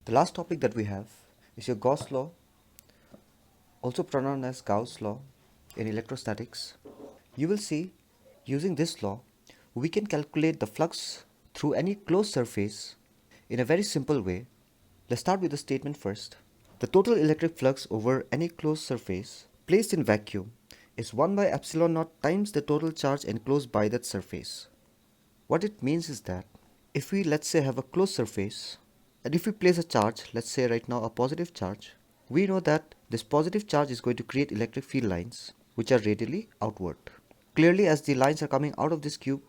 The last topic that we have is your Gauss law, also pronounced as Gauss law in electrostatics. You will see, using this law, we can calculate the flux through any closed surface in a very simple way. Let's start with the statement first. The total electric flux over any closed surface placed in vacuum is 1 by epsilon naught times the total charge enclosed by that surface. What it means is that if we, let's say, have a closed surface, and if we place a charge, let's say right now a positive charge, we know that this positive charge is going to create electric field lines which are radially outward. Clearly, as the lines are coming out of this cube,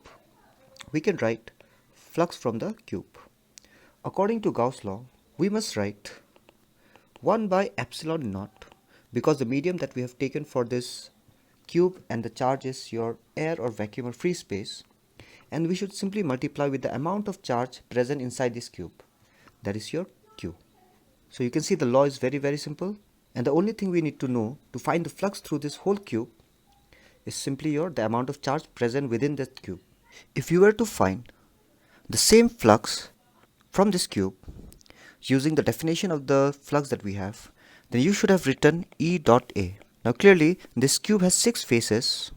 we can write flux from the cube. According to Gauss law, we must write 1 by epsilon naught, because the medium that we have taken for this cube and the charge is your air or vacuum or free space, and we should simply multiply with the amount of charge present inside this cube, that is your Q. So you can see the law is very simple, and the only thing we need to know to find the flux through this whole cube is simply the amount of charge present within that cube. If you were to find the same flux from this cube using the definition of the flux that we have, then you should have written E dot A. Now clearly this cube has 6 faces,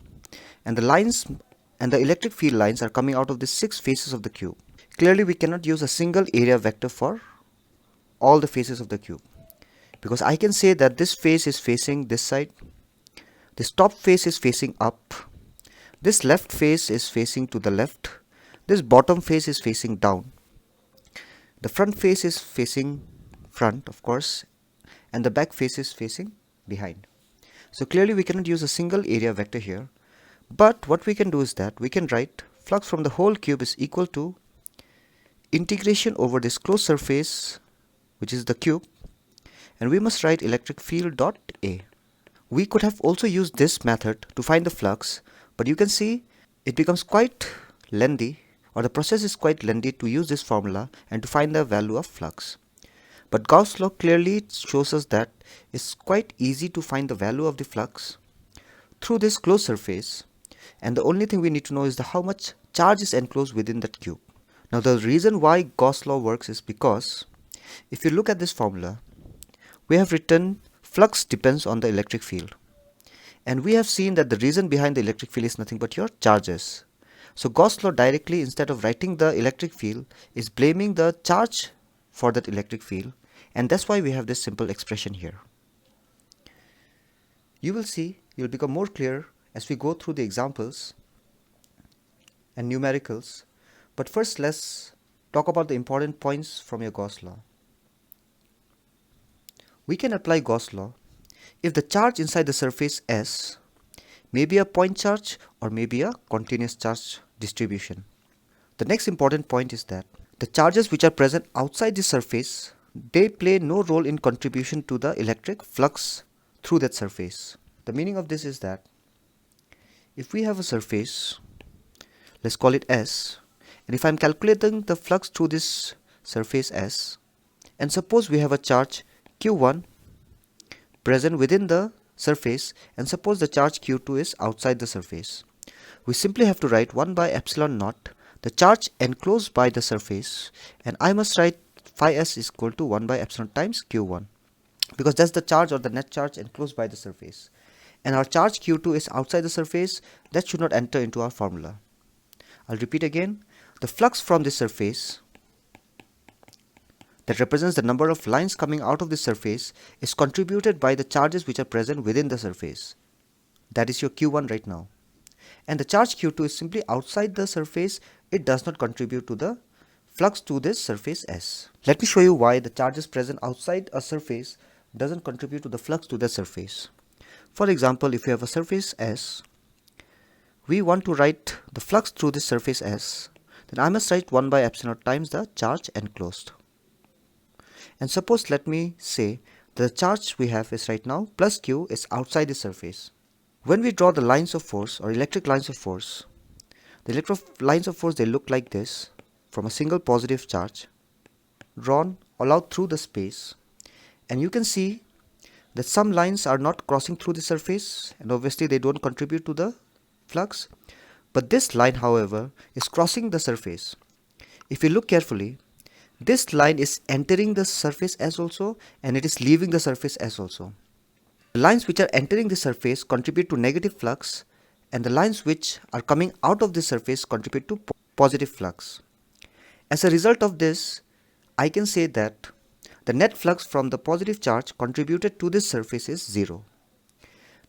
and the lines and the electric field lines are coming out of the 6 faces of the cube. Clearly we cannot use a single area vector for all the faces of the cube, because I can say that this face is facing this side, this top face is facing up, this left face is facing to the left, this bottom face is facing down, the front face is facing front, of course, and the back face is facing behind. So clearly we cannot use a single area vector here, but what we can do is that we can write flux from the whole cube is equal to integration over this closed surface, which is the cube, and we must write electric field dot A. We could have also used this method to find the flux, but you can see it becomes quite lengthy, or the process is quite lengthy to use this formula and to find the value of flux. But Gauss law clearly shows us that it's quite easy to find the value of the flux through this closed surface, and the only thing we need to know is how much charge is enclosed within that cube. Now the reason why Gauss law works is because if you look at this formula, we have written flux depends on the electric field, and we have seen that the reason behind the electric field is nothing but your charges. So Gauss law directly, instead of writing the electric field, is blaming the charge for that electric field, and that's why we have this simple expression here. You will see, it will become more clear as we go through the examples and numericals, but first let's talk about the important points from your Gauss law. We can apply Gauss law if the charge inside the surface S may be a point charge or may be a continuous charge distribution. The next important point is that the charges which are present outside the surface, they play no role in contribution to the electric flux through that surface. The meaning of this is that if we have a surface, let's call it S, and if I'm calculating the flux through this surface S, and suppose we have a charge Q1 present within the surface, and suppose the charge Q2 is outside the surface, we simply have to write 1 by epsilon naught, the charge enclosed by the surface, and I must write phi s is equal to 1 by epsilon times Q1, because that's the charge or the net charge enclosed by the surface, and our charge Q2 is outside the surface. That should not enter into our formula. I'll repeat again, the flux from this surface that represents the number of lines coming out of the surface is contributed by the charges which are present within the surface. That is your Q1 right now. And the charge Q2 is simply outside the surface. It does not contribute to the flux to this surface S. Let me show you why the charges present outside a surface doesn't contribute to the flux to the surface. For example, if you have a surface S, we want to write the flux through this surface S, then I must write 1 by epsilon times the charge enclosed. And suppose, let me say, the charge we have is right now plus Q is outside the surface. When we draw the lines of force or electric lines of force, the electric lines of force, they look like this from a single positive charge drawn all out through the space, and you can see that some lines are not crossing through the surface, and obviously they don't contribute to the flux, but this line, however, is crossing the surface. If you look carefully, This line is entering the surface S also, and it is leaving the surface S also. The lines which are entering the surface contribute to negative flux, and the lines which are coming out of the surface contribute to positive flux. As a result of this, I can say that the net flux from the positive charge contributed to this surface is 0.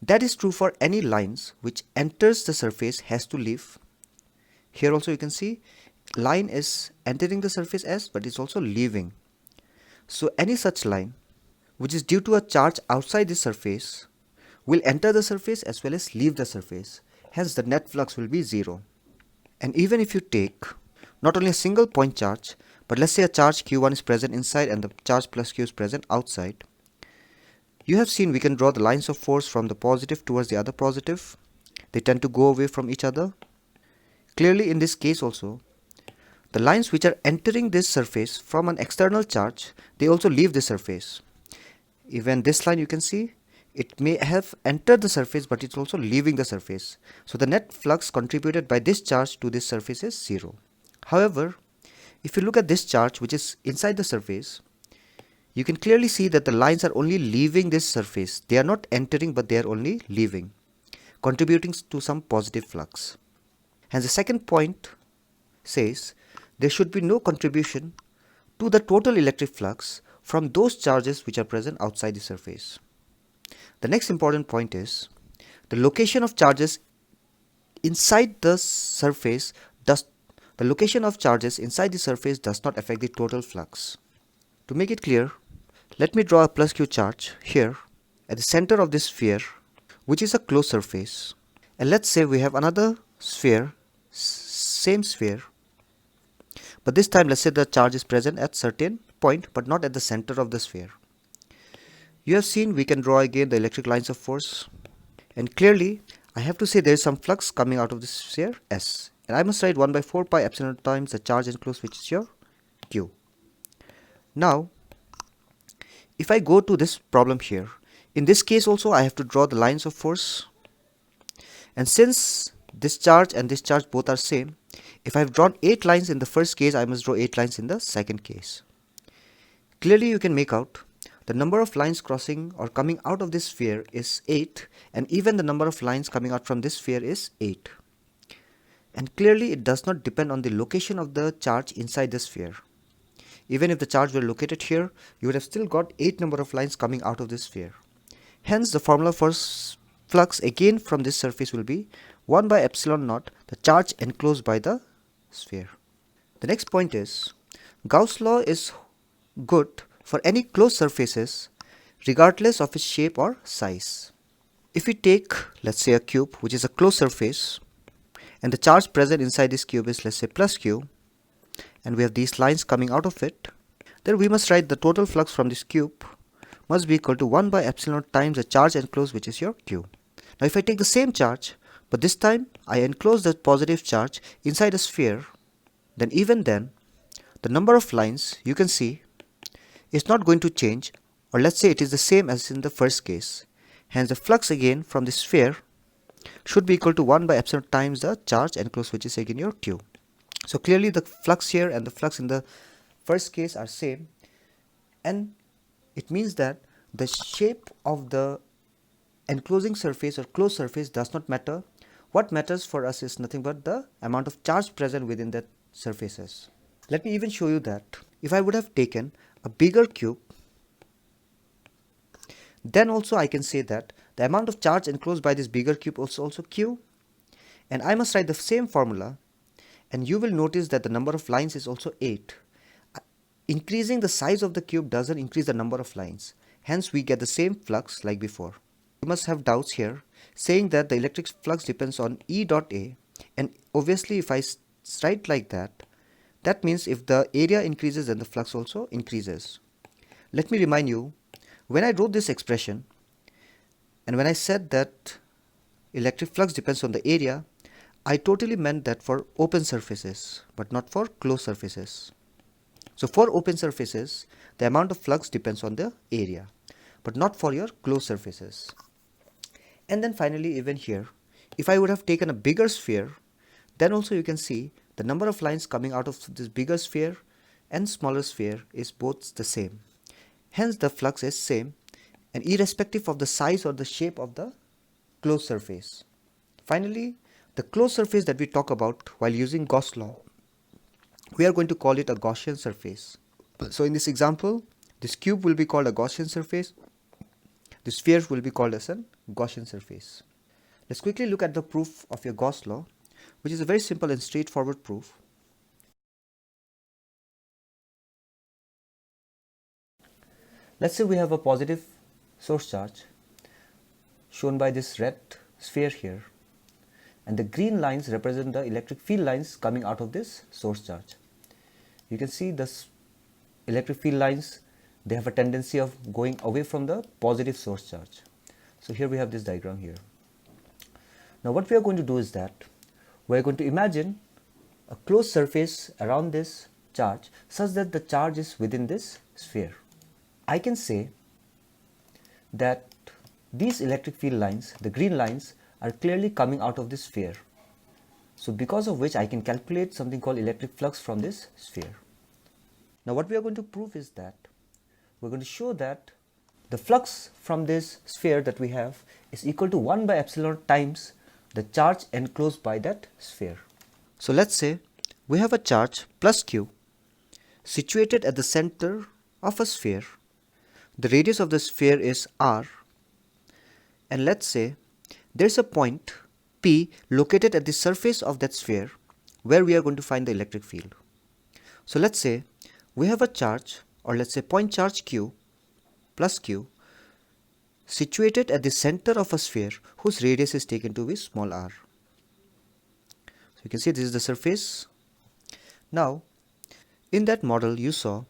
That is true for any lines which enters the surface has to leave. Here also you can see line is entering the surface S, but is also leaving. So any such line which is due to a charge outside the surface will enter the surface as well as leave the surface. Hence the net flux will be 0. And even if you take not only a single point charge, but let's say a charge Q1 is present inside and the charge plus Q is present outside, you have seen we can draw the lines of force from the positive towards the other positive. They tend to go away from each other. Clearly in this case also, the lines which are entering this surface from an external charge, they also leave the surface. Even this line you can see, it may have entered the surface, but it's also leaving the surface. So the net flux contributed by this charge to this surface is 0. However, if you look at this charge which is inside the surface, you can clearly see that the lines are only leaving this surface. They are not entering, but they are only leaving, contributing to some positive flux. Hence the second point says there should be no contribution to the total electric flux from those charges which are present outside the surface. The next important point is the location of charges inside the surface does not affect the total flux. To make it clear, let me draw a plus Q charge here at the center of this sphere, which is a closed surface. And let's say we have another sphere, same sphere, but this time let's say the charge is present at certain point but not at the center of the sphere. You have seen we can draw again the electric lines of force, and clearly I have to say there is some flux coming out of this sphere S, and I must write 1 by 4 pi epsilon times the charge enclosed, which is your Q. Now if I go to this problem here, in this case also I have to draw the lines of force, and since this charge and this charge both are same, if I have drawn 8 lines in the first case, I must draw 8 lines in the second case. Clearly you can make out the number of lines crossing or coming out of this sphere is 8, and even the number of lines coming out from this sphere is 8. And clearly it does not depend on the location of the charge inside the sphere. Even if the charge were located here, you would have still got 8 number of lines coming out of this sphere. Hence the formula for flux again from this surface will be 1 by epsilon naught, the charge enclosed by the sphere. The next point is Gauss law is good for any closed surfaces regardless of its shape or size. If we take, let's say, a cube which is a closed surface, and the charge present inside this cube is, let's say, plus Q, and we have these lines coming out of it, then we must write the total flux from this cube must be equal to 1 by epsilon times the charge enclosed, which is your Q. Now if I take the same charge, but this time I enclose the positive charge inside a sphere, then even then the number of lines you can see is not going to change, or let's say it is the same as in the first case. Hence the flux again from the sphere should be equal to 1 by epsilon times the charge enclosed, which is again your Q. So clearly the flux here and the flux in the first case are same, and it means that the shape of the enclosing surface or closed surface does not matter. What matters for us is nothing but the amount of charge present within the surfaces. Let me even show you that if I would have taken a bigger cube, then also I can say that the amount of charge enclosed by this bigger cube is also Q, and I must write the same formula, and you will notice that the number of lines is also 8. Increasing the size of the cube doesn't increase the number of lines, hence we get the same flux like before. You must have doubts here saying that the electric flux depends on E dot A, and obviously if I write like that, that means if the area increases then the flux also increases. Let me remind you, when I wrote this expression and when I said that electric flux depends on the area, I totally meant that for open surfaces but not for closed surfaces. So for open surfaces the amount of flux depends on the area but not for your closed surfaces. And then finally even here, if I would have taken a bigger sphere, then also you can see the number of lines coming out of this bigger sphere and smaller sphere is both the same. Hence the flux is same and irrespective of the size or the shape of the closed surface. Finally, the closed surface that we talk about while using Gauss law, we are going to call it a Gaussian surface. So in this example, this cube will be called a Gaussian surface. The sphere will be called as a Gaussian surface. Let's quickly look at the proof of your Gauss law, which is a very simple and straightforward proof. Let's say we have a positive source charge shown by this red sphere here, and the green lines represent the electric field lines coming out of this source charge. You can see the electric field lines, they have a tendency of going away from the positive source charge. So here we have this diagram here. Now what we are going to do is that we are going to imagine a closed surface around this charge such that the charge is within this sphere. I can say that these electric field lines, the green lines, are clearly coming out of this sphere. So because of which I can calculate something called electric flux from this sphere. Now what we are going to prove is that we're going to show that the flux from this sphere that we have is equal to 1 by epsilon times the charge enclosed by that sphere. So let's say we have a charge plus q situated at the center of a sphere. The radius of the sphere is r, and let's say there's a point P located at the surface of that sphere where we are going to find the electric field. So let's say we have a charge, or let's say point charge q plus q situated at the center of a sphere whose radius is taken to be small r. So you can see this is the surface. Now in that model you saw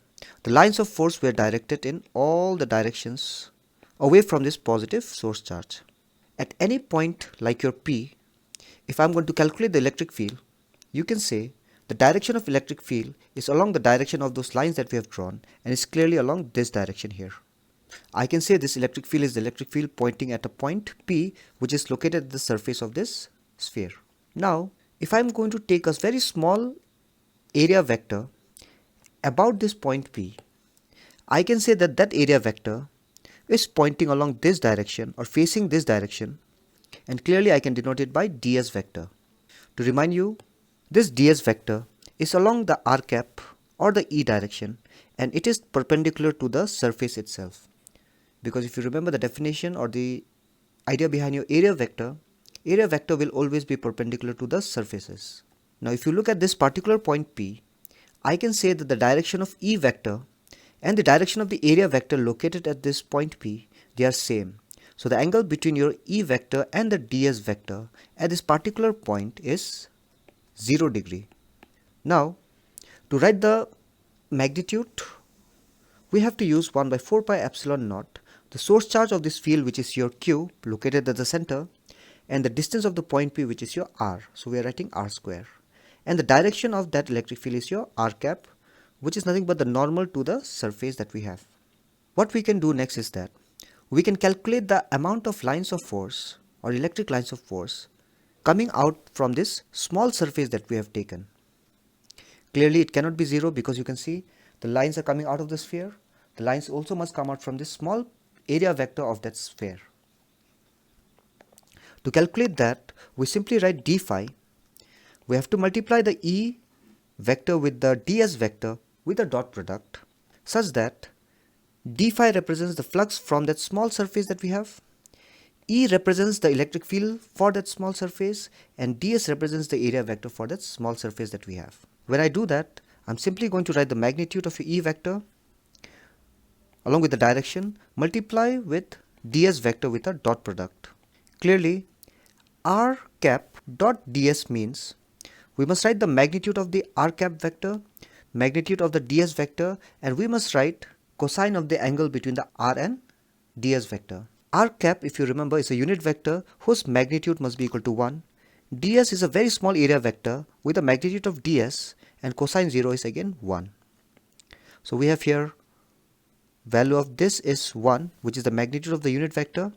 the lines of force were directed in all the directions away from this positive source charge. At any point like your P, if I am going to calculate the electric field, you can say the direction of electric field is along the direction of those lines that we have drawn and is clearly along this direction here. I can say this electric field is the electric field pointing at a point P which is located at the surface of this sphere. Now if I am going to take a very small area vector about this point P, I can say that that area vector is pointing along this direction or facing this direction, and clearly I can denote it by ds vector. To remind you, this ds vector is along the r cap or the e direction, and it is perpendicular to the surface itself. Because if you remember the definition or the idea behind your area vector will always be perpendicular to the surfaces. Now if you look at this particular point P, I can say that the direction of E vector and the direction of the area vector located at this point P, they are same. So the angle between your E vector and the ds vector at this particular point is 0 degree. Now to write the magnitude, we have to use 1 by 4 pi epsilon naught, the source charge of this field which is your q located at the center, and the distance of the point P which is your r. So we are writing r square. And the direction of that electric field is your r cap, which is nothing but the normal to the surface that we have. What we can do next is that we can calculate the amount of lines of force or electric lines of force coming out from this small surface that we have taken. Clearly it cannot be 0 because you can see the lines are coming out of the sphere. The lines also must come out from this small area vector of that sphere. To calculate that, we simply write d phi. We have to multiply the E vector with the ds vector with a dot product such that d phi represents the flux from that small surface that we have, E represents the electric field for that small surface, and ds represents the area vector for that small surface that we have. When I do that, I'm simply going to write the magnitude of your E vector along with the direction, multiply with ds vector with a dot product. Clearly r cap dot ds means we must write the magnitude of the r cap vector, magnitude of the ds vector, and we must write cosine of the angle between the r and ds vector. R cap, if you remember, is a unit vector whose magnitude must be equal to 1. ds is a very small area vector with a magnitude of ds, and cosine 0 is again 1. So we have here value of this is 1, which is the magnitude of the unit vector.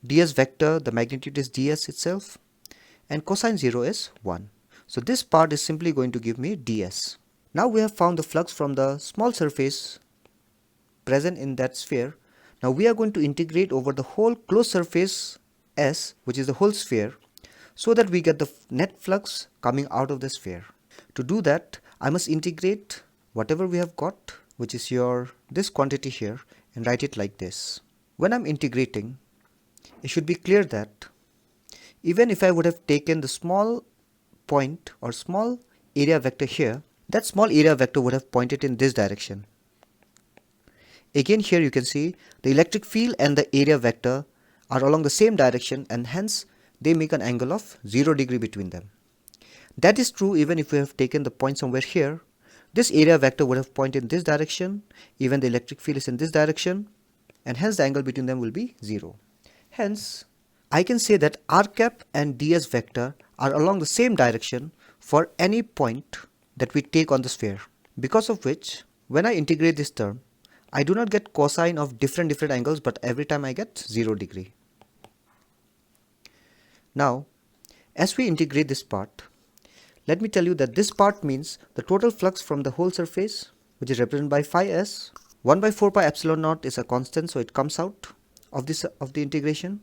ds vector, the magnitude is ds itself, and cosine 0 is 1. So this part is simply going to give me ds. Now we have found the flux from the small surface present in that sphere. Now we are going to integrate over the whole closed surface S, which is the whole sphere, so that we get the net flux coming out of the sphere. To do that, I must integrate whatever we have got, which is this quantity here, and write it like this. When I'm integrating, it should be clear that even if I would have taken the small point or small area vector here, that small area vector would have pointed in this direction. Again, here you can see the electric field and the area vector are along the same direction, and hence they make an angle of 0 degree between them. That is true even if we have taken the point somewhere here. This area vector would have pointed in this direction, even the electric field is in this direction, and hence the angle between them will be 0. Hence, I can say that r cap and ds vector are along the same direction for any point that we take on the sphere, because of which when I integrate this term, I do not get cosine of different angles, but every time I get 0 degree. Now, as we integrate this part, let me tell you that this part means the total flux from the whole surface, which is represented by phi s. 1 by 4 pi epsilon naught is a constant, so it comes out of the integration.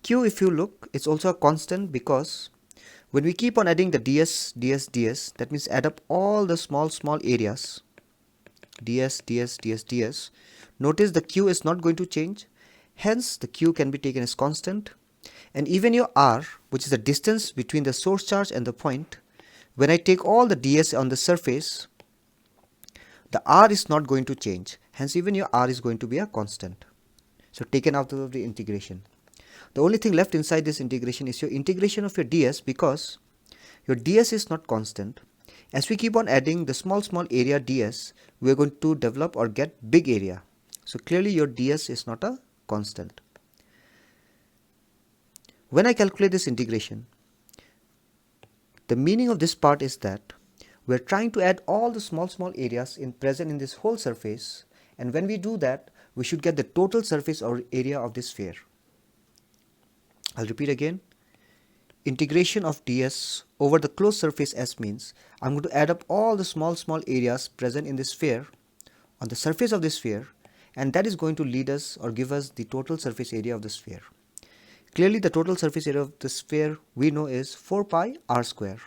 Q, if you look, it's also a constant, because when we keep on adding the ds, that means add up all the small areas, ds. Notice the q is not going to change, hence the q can be taken as constant. And even your r, which is the distance between the source charge and the point, when I take all the ds on the surface, the r is not going to change, hence even your r is going to be a constant. So taken out of the integration. The only thing left inside this integration is your integration of your ds, because your ds is not constant. As we keep on adding the small area ds, we are going to develop or get big area. So clearly your ds is not a constant. When I calculate this integration, the meaning of this part is that we are trying to add all the small areas present in this whole surface, and when we do that, we should get the total surface or area of this sphere. I'll repeat again. Integration of ds over the closed surface S means I'm going to add up all the small areas present in this sphere on the surface of this sphere, and that is going to lead us or give us the total surface area of the sphere. Clearly the total surface area of the sphere we know is 4 pi r square.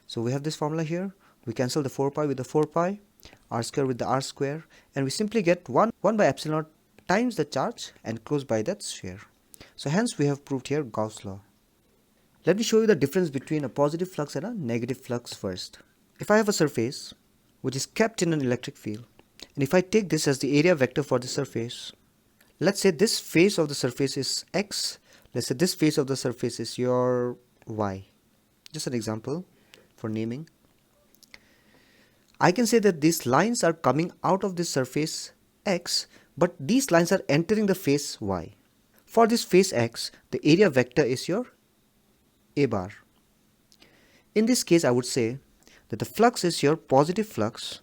So we have this formula here. We cancel the 4 pi with the 4 pi, r square with the r square, and we simply get 1 by epsilon naught times the charge enclosed by that sphere. So hence we have proved here Gauss law. Let me show you the difference between a positive flux and a negative flux first. If I have a surface which is kept in an electric field, and if I take this as the area vector for the surface, let's say this face of the surface is x, let's say this face of the surface is your y. Just an example for naming. I can say that these lines are coming out of this surface x, but these lines are entering the face y. For this face x, the area vector is your a bar. In this case, I would say that the flux is your positive flux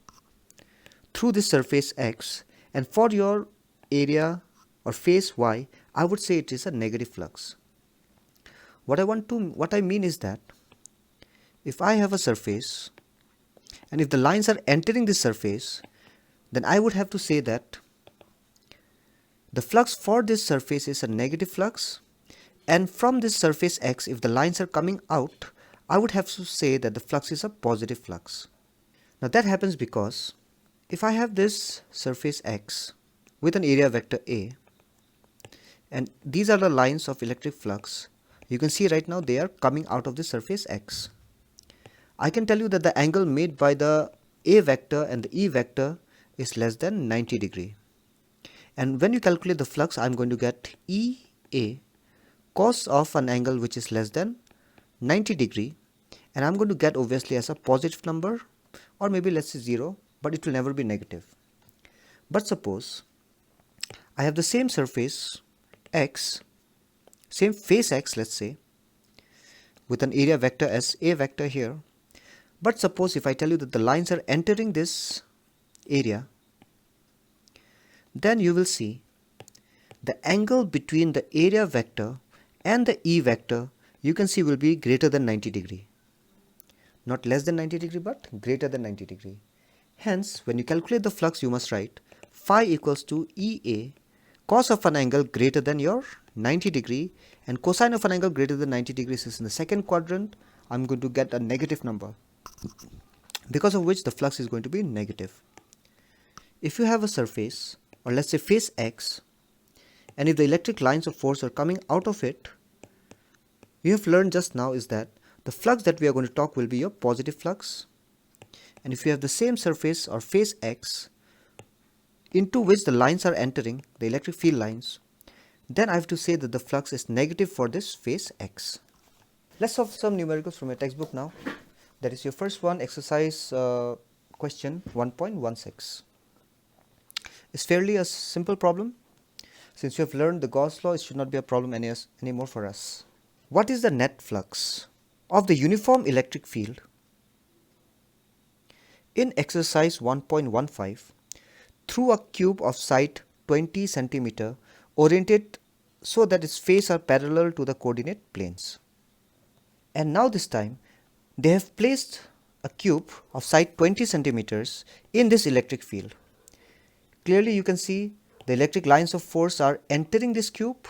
through this surface x, and for your area or face y, I would say it is a negative flux. What I mean is that if I have a surface, and if the lines are entering this surface, then I would have to say that the flux for this surface is a negative flux, and from this surface x, if the lines are coming out, I would have to say that the flux is a positive flux. Now that happens because if I have this surface x with an area vector A, and these are the lines of electric flux, you can see right now they are coming out of the surface x. I can tell you that the angle made by the A vector and the E vector is less than 90 degree. And when you calculate the flux, I am going to get EA cos of an angle which is less than 90 degree, and I am going to get obviously as a positive number, or maybe let's say 0, but it will never be negative. But suppose I have the same surface x, same face x, let's say, with an area vector as A vector here, but suppose if I tell you that the lines are entering this area, then you will see the angle between the area vector and the E vector, you can see, will be greater than 90 degree. not less than 90 degree but greater than 90 degree. Hence, when you calculate the flux, you must write phi equals to EA cos of an angle greater than your 90 degree, and cosine of an angle greater than 90 degrees is in the second quadrant. I'm going to get a negative number, because of which the flux is going to be negative. If you have a surface, or let's say face X, and if the electric lines of force are coming out of it, we have learned just now is that the flux that we are going to talk will be your positive flux. And if you have the same surface or face X into which the lines are entering, the electric field lines, then I have to say that the flux is negative for this face X. Let's solve some numericals from your textbook now. That is your first one, exercise question 1.16. It's fairly a simple problem. Since you have learned the Gauss law, it should not be a problem anymore for us. What is the net flux of the uniform electric field in exercise 1.15 through a cube of side 20 cm oriented so that its faces are parallel to the coordinate planes? And now this time they have placed a cube of side 20 centimeters in this electric field. Clearly you can see the electric lines of force are entering this cube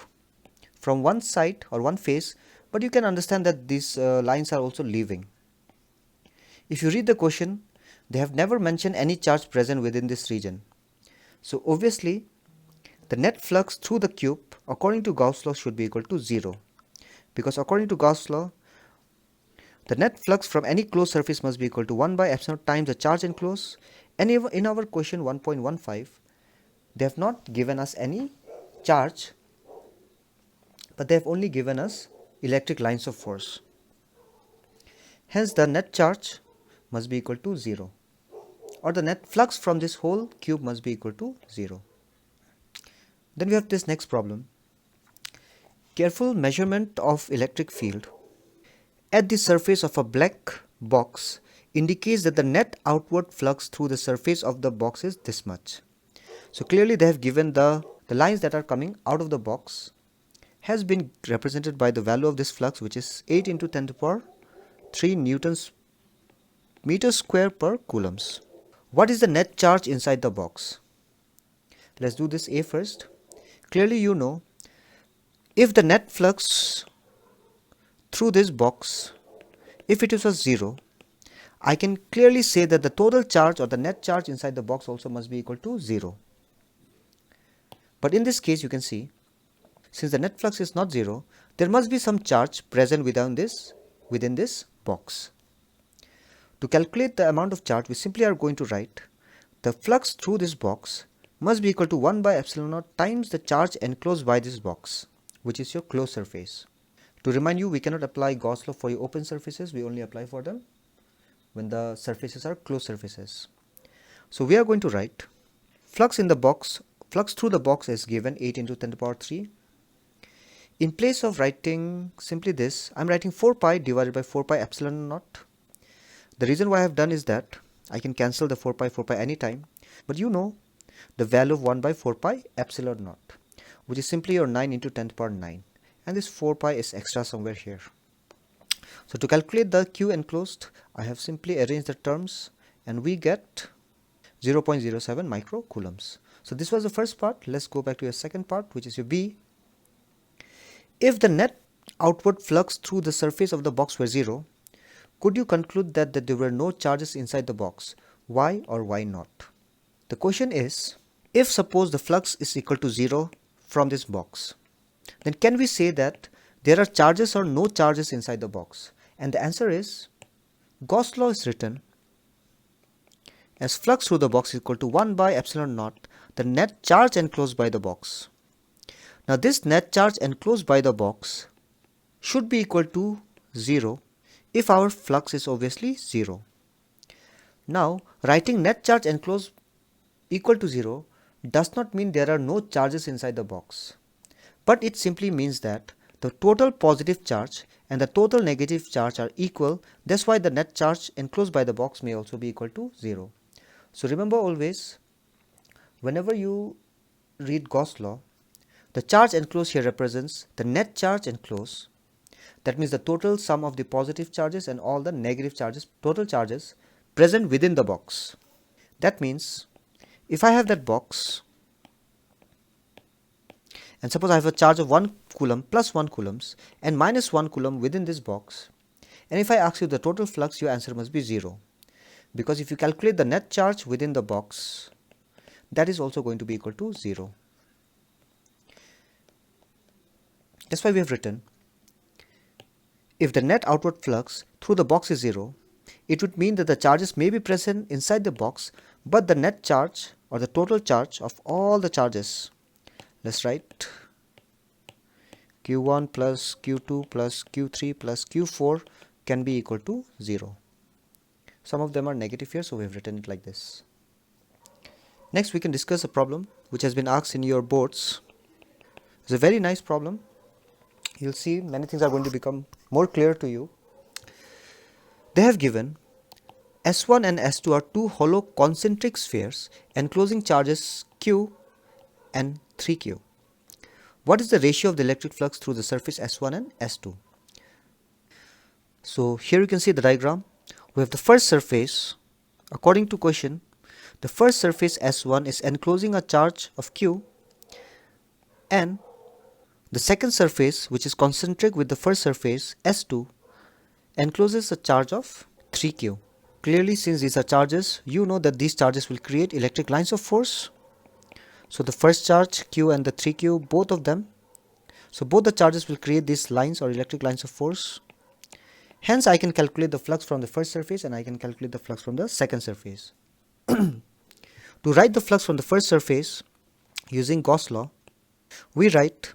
from one side or one face, but you can understand that these lines are also leaving. If you read the question, they have never mentioned any charge present within this region. So obviously the net flux through the cube according to Gauss law should be equal to 0, because according to Gauss law the net flux from any closed surface must be equal to 1 by epsilon times the charge enclosed. And in our question 1.15 they have not given us any charge, but they have only given us electric lines of force. Hence the net charge must be equal to 0, or the net flux from this whole cube must be equal to 0. Then we have this next problem. Careful measurement of electric field at the surface of a black box indicates that the net outward flux through the surface of the box is this much. So clearly they have given the lines that are coming out of the box has been represented by the value of this flux, which is 8 into 10 to the power 3 newtons meters square per coulombs. What is the net charge inside the box? Let's do this A first. Clearly you know, if the net flux through this box, if it was 0, I can clearly say that the total charge or the net charge inside the box also must be equal to 0. But in this case you can see, since the net flux is not 0, there must be some charge present within this box. To calculate the amount of charge, we simply are going to write the flux through this box must be equal to 1 by epsilon naught times the charge enclosed by this box, which is your closed surface. To remind you, we cannot apply Gauss law for your open surfaces, we only apply for them when the surfaces are closed surfaces. So we are going to write flux in the box, flux through the box is given 8 into 10 to the power 3. In place of writing simply this, I am writing 4 pi divided by 4 pi epsilon naught. The reason why I have done is that I can cancel the 4 pi anytime, but you know the value of 1 by 4 pi epsilon naught, which is simply your 9 into 10 to the power 9, and this 4 pi is extra somewhere here. So to calculate the Q enclosed, I have simply arranged the terms and we get 0.07 microcoulombs. So this was the first part. Let's go back to your second part, which is your B. If the net outward flux through the surface of the box were 0, could you conclude that there were no charges inside the box? Why or why not? The question is, if suppose the flux is equal to 0 from this box, then can we say that there are charges or no charges inside the box? And the answer is, Gauss law is written as flux through the box is equal to 1 by epsilon naught the net charge enclosed by the box. Now this net charge enclosed by the box should be equal to 0 if our flux is obviously 0. Now writing net charge enclosed equal to 0 does not mean there are no charges inside the box, but it simply means that the total positive charge and the total negative charge are equal. That's why the net charge enclosed by the box may also be equal to 0. So remember always, whenever you read Gauss law, the charge enclosed here represents the net charge enclosed, That means the total sum of the positive charges and all the negative charges, total charges present within the box. That means if I have that box and suppose I have a charge of 1 coulomb plus 1 coulombs and minus 1 coulomb within this box, and if I ask you the total flux, your answer must be 0, because if you calculate the net charge within the box, that is also going to be equal to 0. That's why we have written, if the net outward flux through the box is 0, it would mean that the charges may be present inside the box, but the net charge or the total charge of all the charges, let's write Q1 plus Q2 plus Q3 plus Q4 can be equal to 0. Some of them are negative here, so we have written it like this. Next, we can discuss a problem which has been asked in your boards. It's a very nice problem. You'll see many things are going to become more clear to you. They have given S1 and S2 are two hollow concentric spheres enclosing charges Q and 3Q. What is the ratio of the electric flux through the surface S1 and S2? So here you can see the diagram. We have the first surface. According to question, the first surface S1 is enclosing a charge of Q, and the second surface, which is concentric with the first surface S2, encloses a charge of 3Q. Clearly, since these are charges, you know that these charges will create electric lines of force. So the first charge Q and the 3Q, both of them, so both the charges will create these lines or electric lines of force. Hence, I can calculate the flux from the first surface and I can calculate the flux from the second surface. To write the flux from the first surface using Gauss law, we write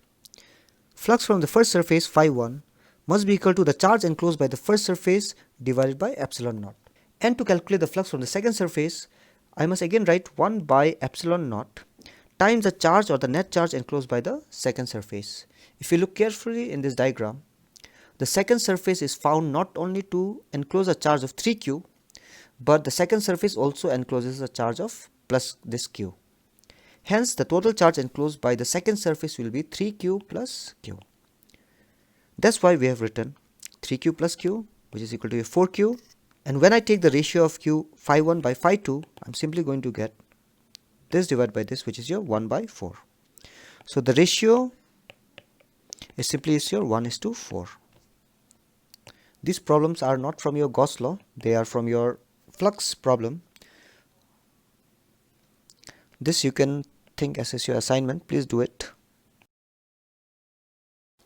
flux from the first surface phi1 must be equal to the charge enclosed by the first surface divided by epsilon naught. And to calculate the flux from the second surface, I must again write 1 by epsilon naught times the charge or the net charge enclosed by the second surface. If you look carefully in this diagram, the second surface is found not only to enclose a charge of 3Q, but the second surface also encloses a charge of plus this Q. Hence, the total charge enclosed by the second surface will be 3Q plus Q. That's why we have written 3Q plus Q, which is equal to 4Q. And when I take the ratio of Q phi1 by phi2, I'm simply going to get this divided by this, which is your 1 by 4. So the ratio is simply your 1:4. These problems are not from your Gauss law, they are from your flux problem. This you can think as your assignment, please do it.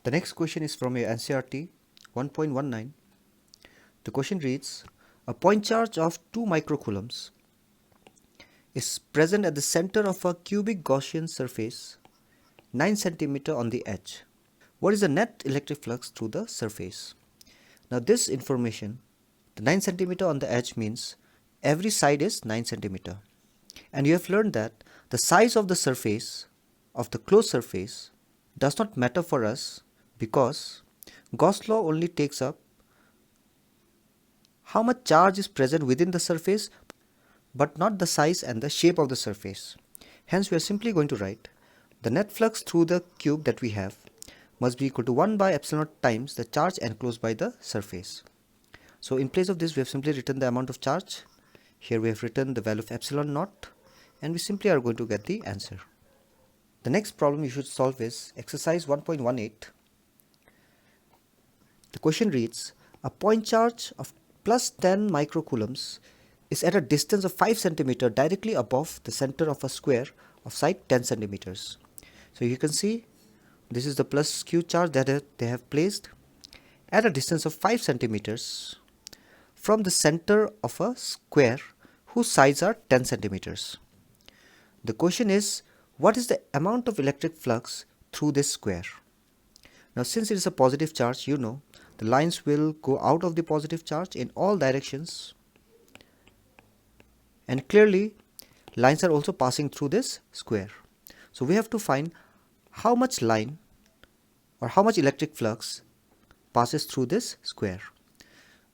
The next question is from your NCERT 1.19. The question reads, a point charge of 2 microcoulombs is present at the center of a cubic Gaussian surface 9 cm on the edge. What is the net electric flux through the surface? Now this information, the 9 cm on the edge means every side is 9 cm. And you have learned that the size of the surface, of the closed surface, does not matter for us because Gauss law only takes up how much charge is present within the surface, but not the size and the shape of the surface. Hence, we are simply going to write the net flux through the cube that we have must be equal to 1 by epsilon naught times the charge enclosed by the surface. So in place of this, we have simply written the amount of charge. Here we have written the value of epsilon naught, and we simply are going to get the answer. The next problem you should solve is exercise 1.18. The question reads, a point charge of plus 10 microcoulombs is at a distance of 5 cm directly above the center of a square of side 10 cm. So you can see this is the plus Q charge that they have placed at a distance of 5 cm from the center of a square whose sides are 10 cm. The question is, what is the amount of electric flux through this square? Now since it is a positive charge, you know the lines will go out of the positive charge in all directions, and clearly lines are also passing through this square. So we have to find how much line or how much electric flux passes through this square.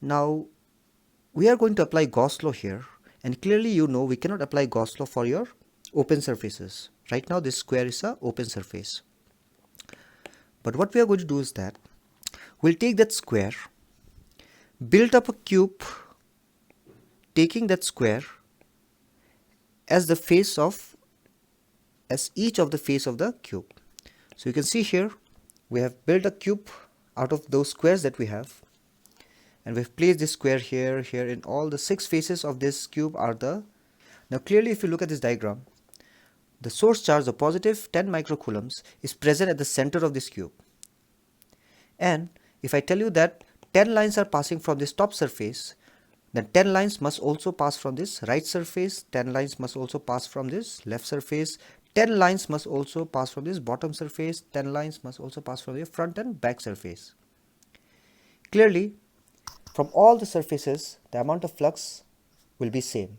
Now we are going to apply Gauss law here, and clearly you know we cannot apply Gauss law for your open surfaces. Right now this square is a open surface. But what we are going to do is that we'll take that square, build up a cube, taking that square as each of the face of the cube. So you can see here we have built a cube out of those squares that we have, and we've placed this square here, here, in all the 6 faces of this cube are the. Now clearly, if you look at this diagram, the source charge, the positive 10 microcoulombs, is present at the center of this cube. And if I tell you that 10 lines are passing from this top surface, then 10 lines must also pass from this right surface, 10 lines must also pass from this left surface, 10 lines must also pass from this bottom surface, 10 lines must also pass from the front and back surface. Clearly, from all the surfaces, the amount of flux will be same.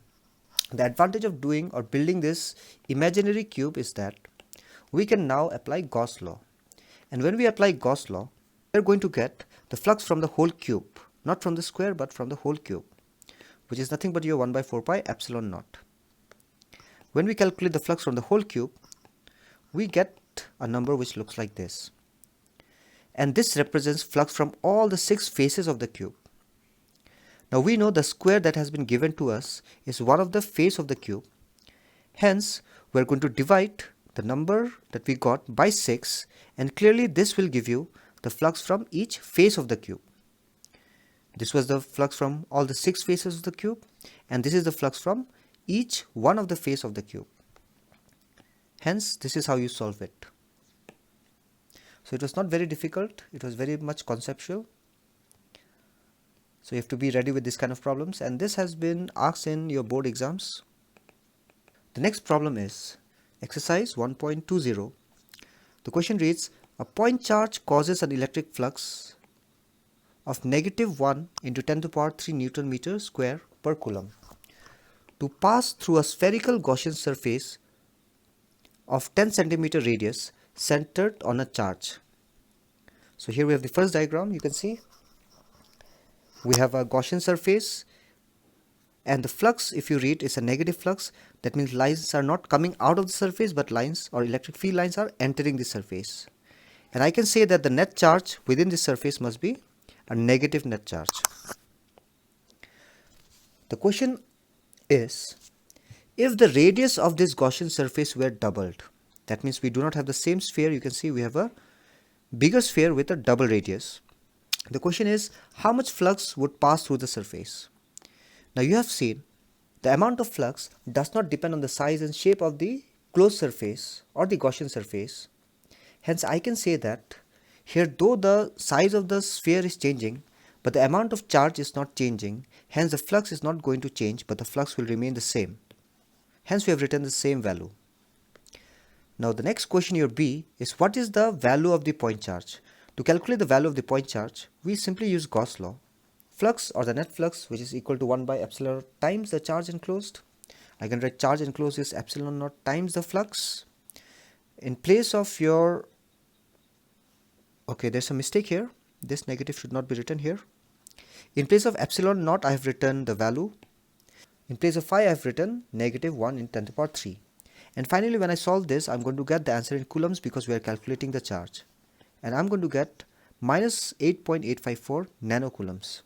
The advantage of doing or building this imaginary cube is that we can now apply Gauss law. And when we apply Gauss law, we are going to get the flux from the whole cube, not from the square but from the whole cube, which is nothing but your 1 by 4 pi epsilon naught. When we calculate the flux from the whole cube, we get a number which looks like this. And this represents flux from all the 6 faces of the cube. Now we know the square that has been given to us is one of the face of the cube. Hence, we are going to divide the number that we got by 6, and clearly this will give you the flux from each face of the cube. This was the flux from all the 6 faces of the cube, and this is the flux from each one of the face of the cube. Hence, this is how you solve it. So it was not very difficult, it was very much conceptual. So you have to be ready with this kind of problems, and this has been asked in your board exams. The next problem is exercise 1.20. The question reads, a point charge causes an electric flux of -1 into 10 to the power 3 Newton meter square per coulomb to pass through a spherical Gaussian surface of 10 centimeter radius centered on a charge. So here we have the first diagram. You can see we have a Gaussian surface, and the flux, if you read, is a negative flux. That means lines are not coming out of the surface, but lines or electric field lines are entering the surface. And I can say that the net charge within this surface must be a negative net charge. The question is, if the radius of this Gaussian surface were doubled, that means we do not have the same sphere. You can see we have a bigger sphere with a double radius. The question is, how much flux would pass through the surface? Now you have seen the amount of flux does not depend on the size and shape of the closed surface or the Gaussian surface. Hence I can say that here, though the size of the sphere is changing, but the amount of charge is not changing. Hence the flux is not going to change, but the flux will remain the same. Hence we have written the same value. Now the next question, your B, is what is the value of the point charge? To calculate the value of the point charge, we simply use Gauss law. Flux, or the net flux, which is equal to 1 by epsilon times the charge enclosed. I can write charge enclosed is epsilon naught times the flux. In place of your, okay, there's a mistake here. This negative should not be written here. In place of epsilon naught, I have written the value. In place of phi, I have written -1 in 10 to the power 3. And finally, when I solve this, I'm going to get the answer in coulombs because we are calculating the charge. And I'm going to get -8.854 nanocoulombs.